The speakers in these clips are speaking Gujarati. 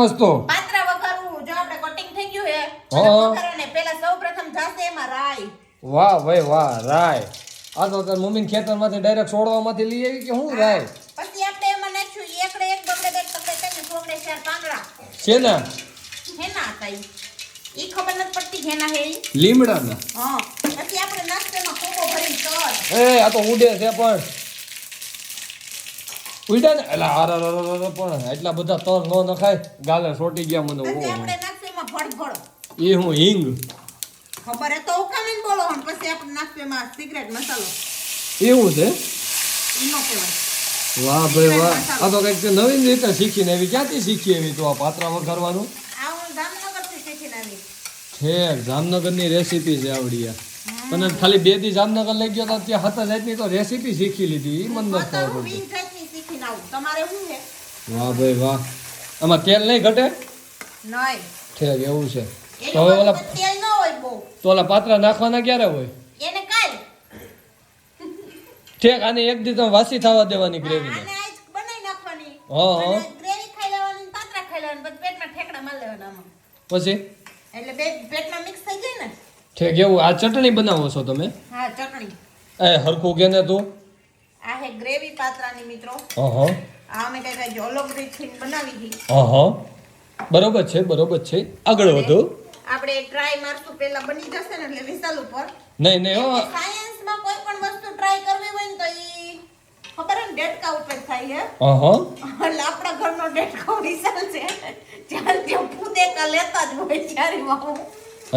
વસ્તુ પાત્રા વઘારવું જો આપણે કટિંગ થઈ ગયું હે હા. વઘારવાને પહેલા સૌપ્રથમ જાશે એમાં રાઈ વાહ ભાઈ વાહ રાય આ તો તાર મમ્મી ખેતરમાંથી ડાયરેક્ટ છોડવામાંથી લઈ આવી કે હું રાય પછી આપણે એમાં નાખ્યું એકડે એક બગડે બે પકડે ત્રણ છોકડે ચાર પાંદડા છે ને હેના હતા ઈ ખબર નથી પડતી હેના હે ઈ લીમડાના હા પછી આપણે નાસ્તેમાં કોકો ભરીને તળ એ આ તો ઉડે છે પણ ઉડ્યા ને એટલે પણ એટલા બધા તર ન નખાય ગાલે સોટી ગયા મને પછી આપણે નાસ્તેમાં ભડભડ એ હું હિંગ ખબર હે તો ઉકાને બોલો હમ પછી આપણે નાસ્તેમાં સિગરેટ મસાલો એવું છે ઈનો કહેવાય વાહ ભાઈ વાહ આ તો કઈક નવીન રીતે શીખીને એવી ક્યાંથી શીખી એવી તો આ પાત્રા વઘારવાનું આ હું જામનગરથી શીખીને આવી ઠેક જામનગરની રેસીપી છે આવડી આ તને ખાલી 2 દી જામનગર લઈ ગયો તો ત્યાં હતા જાતની તો રેસીપી શીખી લીધી ઈ મને નથી ખબર પડતી વીસ જાતની શીખીને આવું તમારે શું છે વાહ ભાઈ વાહ આમાં તેલ નહીં ઘટે નહીં ઠેક એવું છે એ તો હવે ઓલા તેલ ન હોય બહુ તો ઓલા પાત્રા નાખવાના ક્યારે હોય એને કાલ ઠેક આને એક દી તમે વાસી થવા દેવાની ગ્રેવીને આને આજ બનાવી નાખવાની હા હા અને ગ્રેવી ખાઈ લેવાની પાત્રા ખાઈ લેવાની પછી પેટમાં ઠેકડા મારી લેવાના આમાં પછી એટલે બે પેટમાં મિક્સ થઈ જાય ને ઠેક એવું આ ચટણી બનાવો છો તમે હા ચટણી એ હરખું કે ને તું આ હે ગ્રેવી પાત્રાની મિત્રો હા હા આ અમે કઈ અલગ રીતથી બનાવી હતી હા હા બરોબર છે આગળ વધો આપણે ટ્રાય મારશું પહેલા બની જશે ને એટલે વિશાલ ઉપર નહીં નહીં હો સાયન્સમાં કોઈ પણ વસ્તુ ટ્રાય કરવી હોય ને તો ઈ ખબર હે ને ડેટકા ઉપર થાય હે હા હા એટલે આપણા ઘરનો ડેટકો વિશાલ છે જ્યાં ત્યાં ફૂદેકા લેતા જ હોય જ્યારે વાવું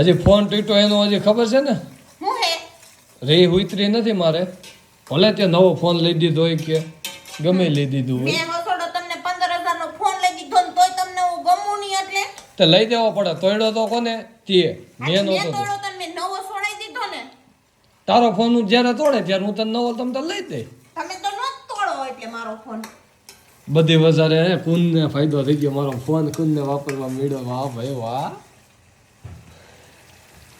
હજી ફોન તૂટ્યો એનું હજી ખબર છે ને હું હે રે ઉતરી નથી મારે ભલે તે નવો ફોન લઈ દીધો હોય કે ગમે લઈ દીધું હોય મેં હસોડો તમને 15,000 નો ફોન લઈ દીધો ને તોય તમને હું ગમું નહીં એટલે તે લઈ દેવો પડે તોડ્યો તો કોને તે મેં મેં નહોતો તોડો તને મેં નવો સોડાઈ દીધો ને તારો ફોન હું જ્યારે તોડે ત્યારે હું તને નવો તમ તો લઈ દે તમે તો ન તોડો એટલે મારો ફોન બધી વધારે કુનને ફાયદો થઈ ગયો મારો ફોન કુનને વાપરવા મળ્યો વાહ ભાઈ વાહ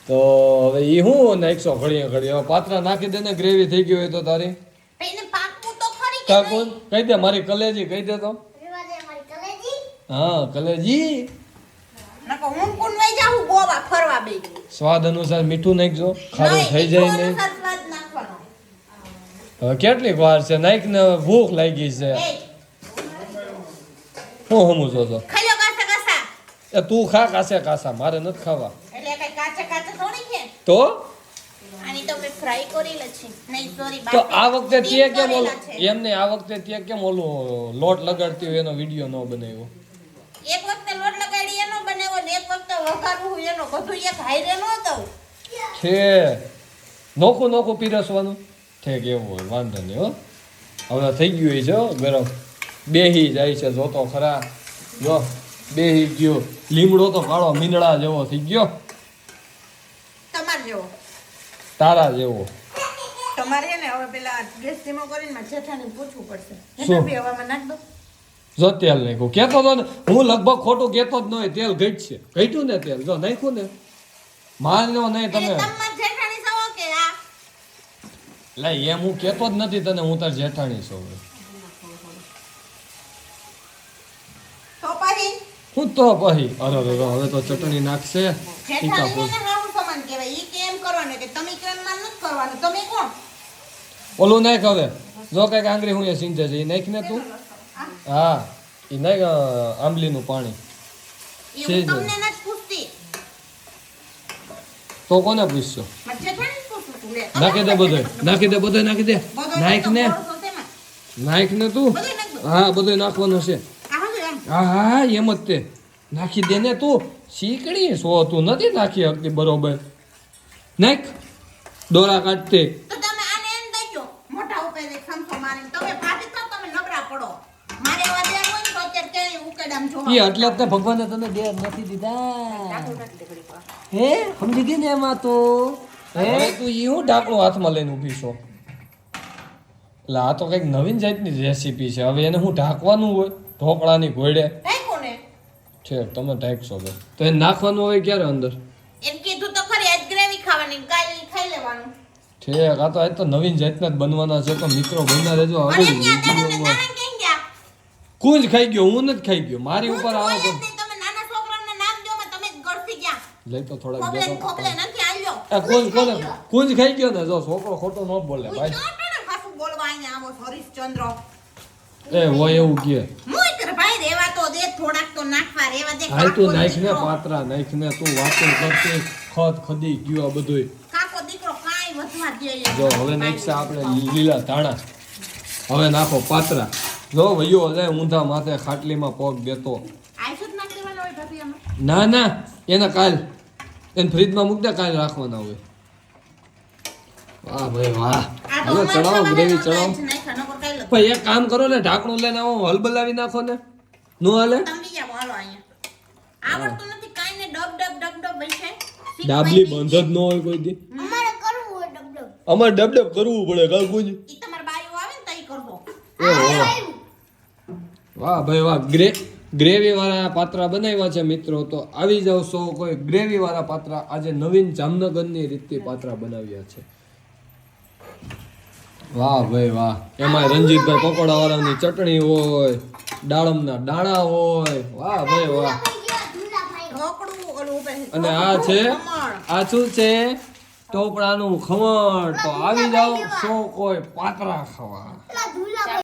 તો હવે એ હું નાખશો ઘડીએ ઘડી હવે પાત્રા નાખી દે ને ગ્રેવી થઈ ગઈ હોય તો તારી એને પાકવું તો ખરી કે કાકુન કહી દે મારી કલેજી કહી દે તો હા કલેજી નકો હું કોણ વઈ જાઉં ગોવા ફરવા બે સ્વાદ અનુસાર મીઠું નાખજો ખારું થઈ જાય નહીં સ્વાદ નાખવાનો હવે કેટલીક વાર છે નાખ ને ભૂખ લાગી છે એ હું સમજો છો ખાયો કાસા કાસા એ તું ખા કાસે કાસા મારે નથી ખાવા એટલે કઈ કાચા કાચા થોડી છે તો આની તો મેં ફ્રાય કરેલા છે નહીં સોરી તો આ વખતે તે કેમ ઓલું એમને આ વખતે તે કેમ ઓલું લોટ લગાડતી હોય એનો વિડીયો ન બનાવ્યો એક વખતે લોટ લગાડી એનો બનાવ્યો ને એક વખતે વઘારવું હોય એનો બધું એક હાઈરે નો દઉં છે નોખું પીરસવાનું ઠીક એવું હોય વાંધો નહીં હો હવે થઈ ગયું છે હો ગરમ બેહી જાય છે જોતો ખરા જો બેહી ગયો લીમડો તો કાળો મીંદડા જેવો થઈ ગયો તમાર જેવો તારા જેવો તમારે ને હવે પેલા ગેસ ધીમો કરીને મારે જેઠાને પૂછવું પડશે શું? જેઠા બી હવામાં નાખ દો જો તેલ નાખ્યું કેતો તો ને હું લગભગ ખોટું કેતો જ ન હોય તેલ ઘટશે ઘટ્યું ને તેલ જો નાખ્યું ને માનો નહીં એટલે તમે તમાર જેઠાણી સવો કે આ લે એમ હું કેતો જ નથી તને હું તાર જેઠાણી છું તો પછી હું તો પછી અરે હવે તો ચટણી નાખશે ટીકા જેઠાણીને પૂછ ને હારું સમાન કહેવાય ઈ કેમ કરવાનું કે તમે કેમ માં નથી કરવાનું તમે કોણ ઓલું નાખ હવે જો કઈક આંગળી હું એ સિંધે છે એ નાખ ને તું હા એ નાખ આંબલીનું પાણી એ છે હું જ. તમને નથી પૂછતી તો કોને પૂછશો મારે જેઠાણી પૂછું છું લે નાખી દે બધું નાખી દે બધું નાખી દે બધો નાખ ને થોડો તેમાં નાખ ને તું બધું નાખ દો હા બધું નાખવાનું છે આ હવે એમ હા એમ જ તે નાખી દે ને તું શીકડી સો તું નથી નાખી શકતી બરોબર નાખ દોરા કાઢતે તો તમે આને એમ દઈજો મોઢા ઉપર એક સમસો મારીને તમે ભાભી તો તમે નબળા પડો મારે એવા દેર હોય ને તો અત્યારે કેવી ઉકેડામ જોવા એ એટલે જ તે ભગવાને તને દેર નથી દીધા ડાકુ નાખી દે ઘડી વાર. હે સમજી ગઈ ને એમાં તો હે તું ઈ હું ઢાંકણું હાથમાં લઈને ઊભી છો એટલે આ તો કંઈક નવીન જાતની રેસીપી છે હવે એને હું ઢાંકવાનું હોય ઢોકળાની ઘોડે કઈ કોને છે તમે ઢાંકશો કે તો એને નાખવાનું હોય ક્યારે અંદર એમ કીધું તો ખરી આજ ગ્રેવી ખાવાની ને કાલે ઈ ખાઈ લેવાનું ઠેક આ તો આજ તો નવીન જાતના જ બનવાના છે તો મિત્રો બન્યા રહેજો અને હવે એમ ત્યાં દાદા દાણા કેમ ગયા કુંજ ખાઈ ગયો હું નથી ખાઈ ગયો મારી ઉપર આવો હું તો જોઈ જ નહીં, તમે લઈ તો થોડાક ખોબલે ને દેતો. ખોબલે નથી આલ્યો એ કુંજ ખાઈ ગયો ને જો છોકરો ખોટો ન બોલે હું ભાઈ ક્યાં તને પાછું બોલવા અહીંયા આવો હરીશચંદ્ર એ હોય એવું કે મુય કર ભાઈ રેવા તો દે થોડાક તો નાખવા રેવા દે હાલ તું કાકો નાખ ને દીકરો. પાત્રા નાખ ને તું વાતો કરતી ખત ખદી ગયું આ બધુંય કાકો દીકરો કાંઈ વધવા દે લે. જો હવે નાખશે આપણે લીલા ધાણા હવે નાખો પાત્રા જો વયો લે ઊંધા માથે ખાટલીમાં પગ દેતો આઈસો જ નાખ દેવાનો હોય ભાભી આમાં. ના ના એને કાલ એને ફ્રીજમાં મૂક દે કાલ રાખવાના હોય વાહ ભાઈ વાહ આ તો હવે અમારે ચડાવો સવારે ગ્રેવી નોંધાય ચડાવો જ નાખ્યા, નકર કાંઈ લખતું. ભાઈ એક કામ કરો ને ઢાંકણું લઈને આવો હલબલાવી નાખો ને નો હાલે તમે બીજા બોલો અહીંયા આવડતું નથી કાંઈ ને ડબ ડબ ડબ ડબ વૈસે. ડાબલી બંધ જ ન હોય કોઈ દી અમારે કરવું હોય ડબ ડબ. અમારે ડબ કરવું પડે કાલ કોઈ ઈ તમારે બાયું આવે ને તઈ કરવો. વાહ ભાઈ વાહ ગ્રેવી વાળા પાત્રા બનાવ્યા છે મિત્રો તો આવી જાવ સો કોઈ ગ્રેવી વાળા પાત્રા આજે નવીન જામનગરની રીતથી પાત્રા બનાવ્યા છે વાહ ભાઈ વાહ એમાં રંજીતભાઈ પકોડા વાળાની ચટણી હોય દાડમના દાણા હોય વાહ ભાઈ વાહ ઢોકળું ઓલું ઉપર અને આ છે ખમણ. આ શું છે ટોપડાનું ખમણ તો આવી જાવ સો કોઈ પાત્રા ખાવા